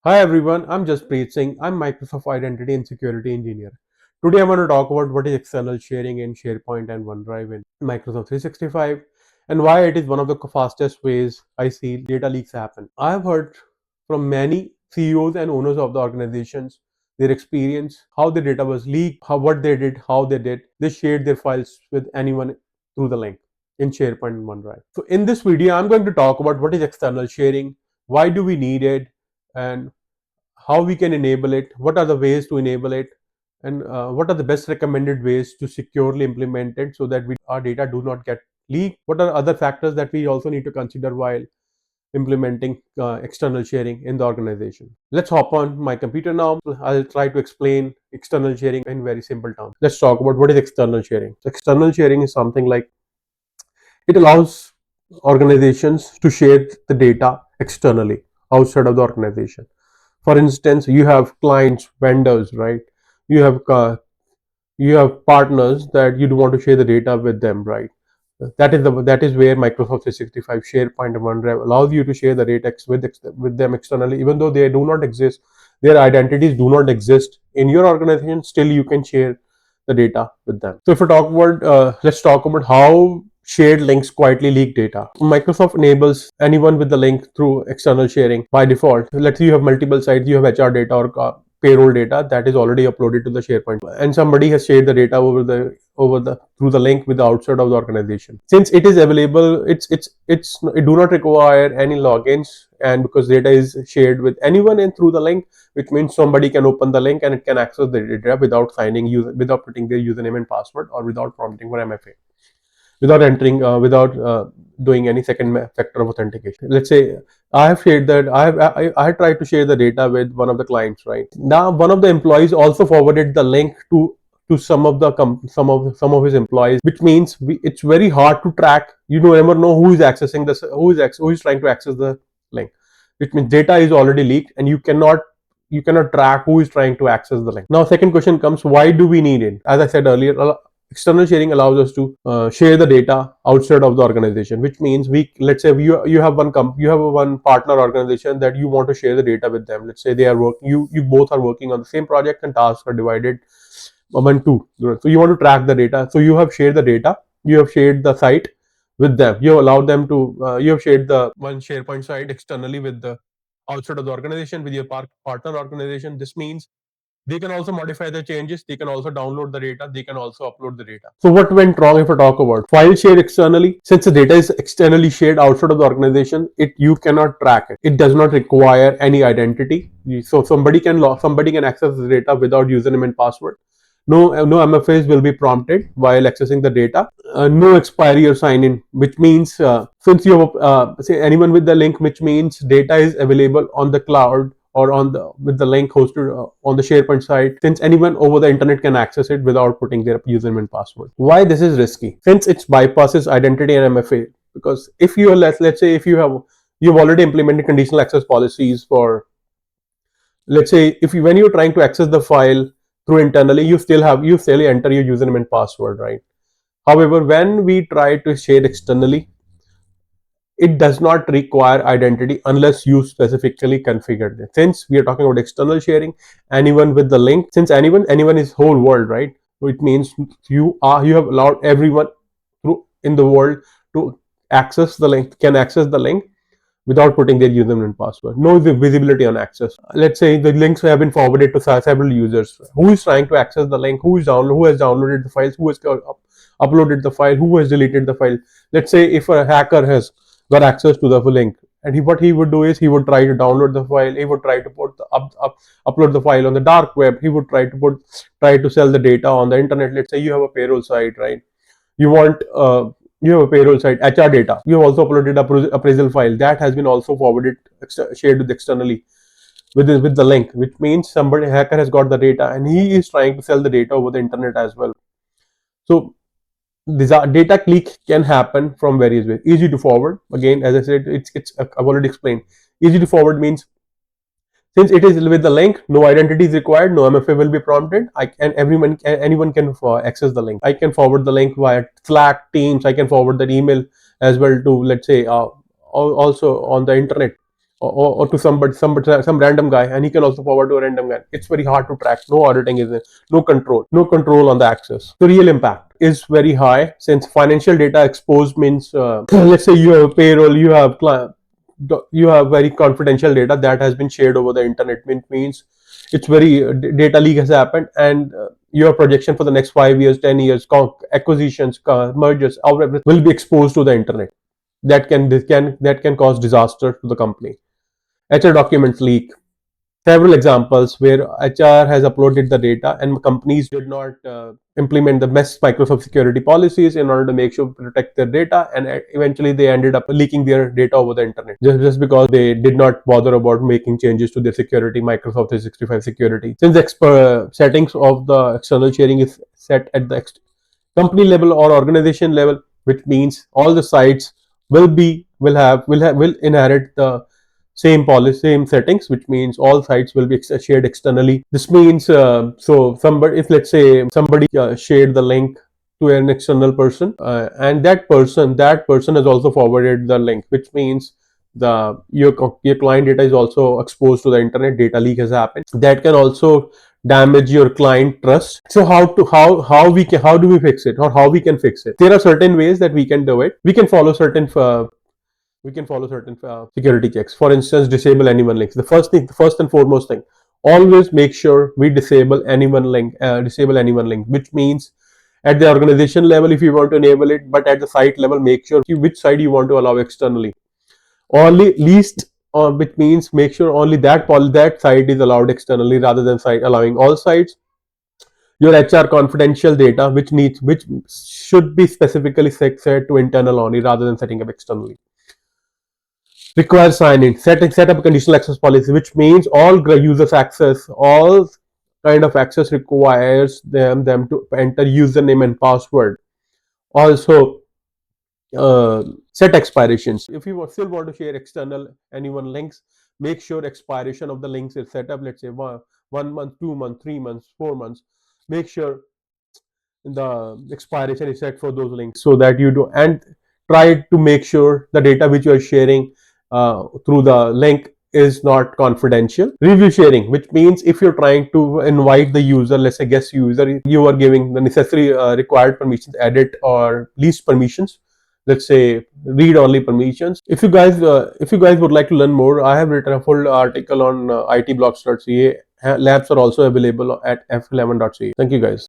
Hi everyone, I'm Jaspreet Singh. I'm Microsoft Identity and Security Engineer. Today I'm going to talk about what is external sharing in SharePoint and OneDrive in Microsoft 365 and why it is one of the fastest ways I see data leaks happen. I have heard from many CEOs and owners of the organizations their experience, how the data was leaked, what they did, how they did. They shared their files with anyone through the link in SharePoint and OneDrive. So in this video, I'm going to talk about what is external sharing, why do we need it, and how we can enable it, what are the ways to enable it, and what are the best recommended ways to securely implement it so that our data do not get leaked. What are other factors that we also need to consider while implementing external sharing in the organization. Let's hop on my computer now. I'll try to explain external sharing in very simple terms. Let's talk about what is external sharing. External sharing is something like it allows organizations to share the data externally outside of the organization. For instance, you have clients, vendors, right? You have partners that you do want to share the data with them, right? That is where Microsoft 365, SharePoint, and OneDrive allows you to share the data with them externally, even though they do not exist. Their identities do not exist in your organization. Still, you can share the data with them. So, if we talk about, let's talk about how shared links quietly leak data. Microsoft enables anyone with the link through external sharing by default. Let's say you have multiple sites, you have HR data or payroll data that is already uploaded to the SharePoint, and somebody has shared the data over the through the link with the outside of the organization. Since it is available, it do not require any logins, and because data is shared with anyone and through the link, which means somebody can open the link and it can access the data without without putting their username and password, or without prompting for MFA, without doing any second factor of authentication. Let's say I have shared that I have tried to share the data with one of the clients, right? Now one of the employees also forwarded the link to some of his employees, which means it's very hard to track. You don't ever know who is accessing this, who is trying to access the link, which means data is already leaked and you cannot track who is trying to access the link. Now second question comes, why do we need it? As I said earlier, external sharing allows us to share the data outside of the organization, which means let's say you have one partner organization that you want to share the data with them. Let's say they are working, you both are working on the same project and tasks are divided among two. So you want to track the data, so you have shared the data, you have shared the site with them, you have allowed them to you have shared the one SharePoint site externally with the outside of the organization, with your partner organization. This means they can also modify the changes, they can also download the data, they can also upload the data. So what went wrong? If I talk about file share externally, since the data is externally shared outside of the organization, you cannot track it. It does not require any identity. So somebody can access the data without username and password. No MFAs will be prompted while accessing the data. No expiry or sign in, which means since you have say anyone with the link, which means data is available on the cloud or on the with the link hosted on the SharePoint site, since anyone over the internet can access it without putting their username and password. Why this is risky? Since it bypasses identity and MFA. Because if you let's say if you've already implemented conditional access policies for, let's say if when you're trying to access the file through internally, you still enter your username and password, right? However, when we try to share externally, it does not require identity unless you specifically configured it. Since we are talking about external sharing, anyone with the link, since anyone is whole world, right? So it means you have allowed everyone through in the world to can access the link without putting their username and password. No visibility on access. Let's say the links have been forwarded to several users. Who is trying to access the link? Who has downloaded the files? Who has uploaded the file? Who has deleted the file? Let's say if a hacker has got access to the link, and what he would do is he would try to download the file. He would try to upload the file on the dark web. He would try to sell the data on the internet. Let's say you have a payroll site, right? You want you have a payroll site, HR data. You have also uploaded appraisal file that has been also forwarded, shared with externally with the link, which means somebody hacker has got the data and he is trying to sell the data over the internet as well. So this data leak can happen from various ways. Easy to forward. Again, as I said, it's I've already explained. Easy to forward means since it is with the link, no identity is required, no MFA will be prompted. Anyone can access the link. I can forward the link via Slack, Teams. I can forward that email as well to, let's say, also on the internet, or to somebody, some random guy, and he can also forward to a random guy. It's very hard to track. No auditing is there. No control on the access. The real impact is very high, since financial data exposed means, let's say you have payroll, you have very confidential data that has been shared over the internet. It means it's very data leak has happened, and your projection for the next 5 years, 10 years, acquisitions, mergers, everything will be exposed to the internet. That can cause disaster to the company. HR documents leak. Several examples where HR has uploaded the data and companies did not implement the best Microsoft security policies in order to make sure to protect their data, and eventually they ended up leaking their data over the internet, just because they did not bother about making changes to their security, Microsoft 365 security. Since the settings of the external sharing is set at the company level or organization level, which means all the sites will inherit the same policy, same settings, which means all sites will be shared externally. This means, so somebody, if let's say somebody shared the link to an external person, and that person has also forwarded the link, which means your client data is also exposed to the internet. Data leak has happened. That can also damage your client trust. So how do we fix it, or how we can fix it? There are certain ways that we can do it. We can follow certain security checks. For instance, disable anyone links. The first and foremost thing, always make sure we disable anyone link, which means at the organization level, if you want to enable it, but at the site level, make sure which site you want to allow externally. Only least, which means make sure only that site is allowed externally, rather than allowing all sites. Your HR confidential data, which should be specifically set to internal only, rather than setting up externally. Require sign-in. Set up a conditional access policy, which means all users access, all kind of access requires them to enter username and password. Also, set expirations. If you still want to share external anyone links, make sure expiration of the links is set up. Let's say 1 month, 2 months, 3 months, 4 months. Make sure the expiration is set for those links, so that you do, and try to make sure the data which you are sharing through the link is not confidential. Review sharing, which means if you're trying to invite the user, let's say guest user, you are giving the necessary required permissions, edit or least permissions, let's say read only permissions. If you guys would like to learn more, I have written a full article on itblocks.ca. Labs are also available at f11.ca. Thank you, guys.